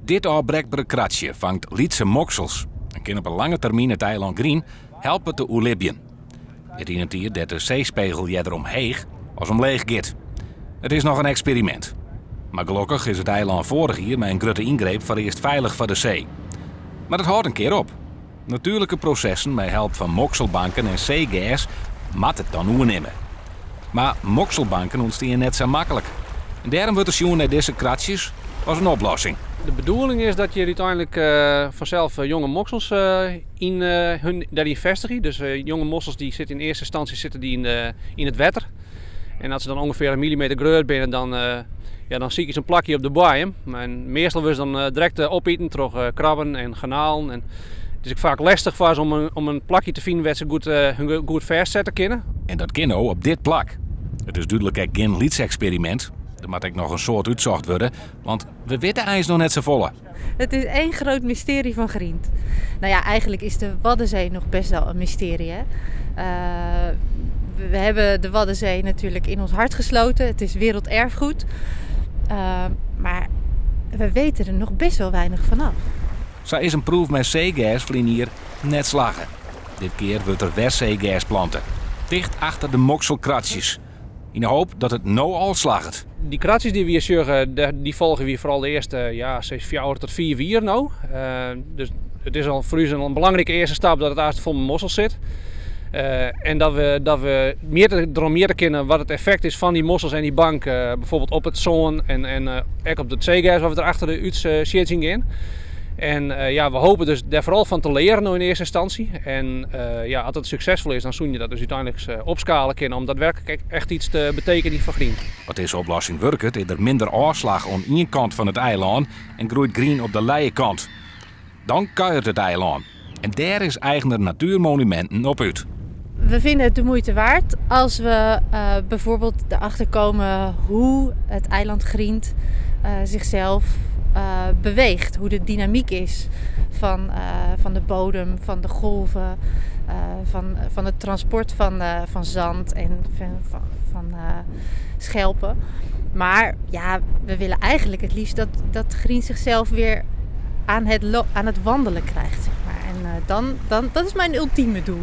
Dit afbrekbare kratsje vangt Lietse moksels en kan op een lange termijn het eiland Grien helpen te oelibjen. Het is hier dat de zeespiegel jeder omheeg als omleeg gaat. Het is nog een experiment. Maar gelukkig is het eiland vorig jaar met een grote ingreep voor eerst veilig voor de zee. Maar het houdt een keer op. Natuurlijke processen met hulp van mokselbanken en zeegas mat het dan oernemen. Maar mokselbanken ontstaan net zo makkelijk. En daarom wordt de sjoen naar deze kratsjes als een oplossing. De bedoeling is dat je uiteindelijk vanzelf jonge moksels daarin vestigen. Dus jonge mossels die zitten in eerste instantie in het water. En als ze dan ongeveer een millimeter groot zijn, dan zie je zo'n plakje op de boeien. En meestal wil ze dan direct opeten door krabben en garnalen. En het is ook vaak lastig voor ze om een plakje te vinden waar ze goed vastzetten kunnen. En dat kan ook op dit plak. Het is duidelijk geen lieds-experiment. Er moet ook nog een soort uitzocht worden, want we weten eigenlijk nog net zo volle. Het is één groot mysterie van Grient. Nou ja, eigenlijk is de Waddenzee nog best wel een mysterie, hè? We hebben de Waddenzee natuurlijk in ons hart gesloten. Het is werelderfgoed. Maar we weten er nog best wel weinig vanaf. Zo is een proef met zeegas hier net slagen. Dit keer wordt er westzeegas planten. Dicht achter de mokselkratsjes. In de hoop dat het nou al slaagt. Die kratsjes die we hier zorgen, die volgen we vooral de eerste 4 tot 4 jaar nou. Dus het is al voor u een belangrijke eerste stap dat het eerst vol met mossels zit. En dat we meer kennen wat het effect is van die mossels en die bank. Bijvoorbeeld op het zon en ook op het zeegas wat we er achter de uitzet in. En we hopen dus daar vooral van te leren nou in eerste instantie. En als het succesvol is, dan zul je dat dus uiteindelijk opschalen kunnen om daadwerkelijk echt iets te betekenen voor Grien. Wat deze oplossing werkt, is er minder afslag aan één kant van het eiland en groeit Grien op de leienkant. Dan kuiert het eiland. En daar is eigenaar natuurmonumenten op uit. We vinden het de moeite waard als we bijvoorbeeld erachter komen hoe het eiland Grient zichzelf beweegt. Hoe de dynamiek is van de bodem, van de golven, van het transport van zand en van schelpen. Maar ja, we willen eigenlijk het liefst dat Grient zichzelf weer aan het wandelen krijgt. Zeg maar. En dat is mijn ultieme doel.